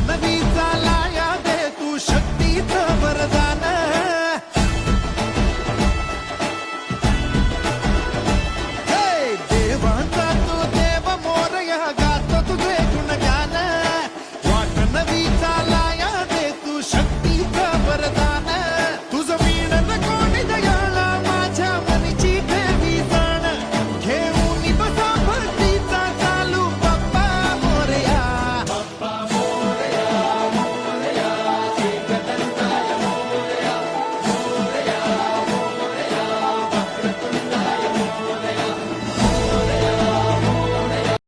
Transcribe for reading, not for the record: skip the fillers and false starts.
नवी चालाया दे तू शक्तीचं वरदान हे देवांचा तू देव मोरया गातो तुझे गुणगान वाट नवी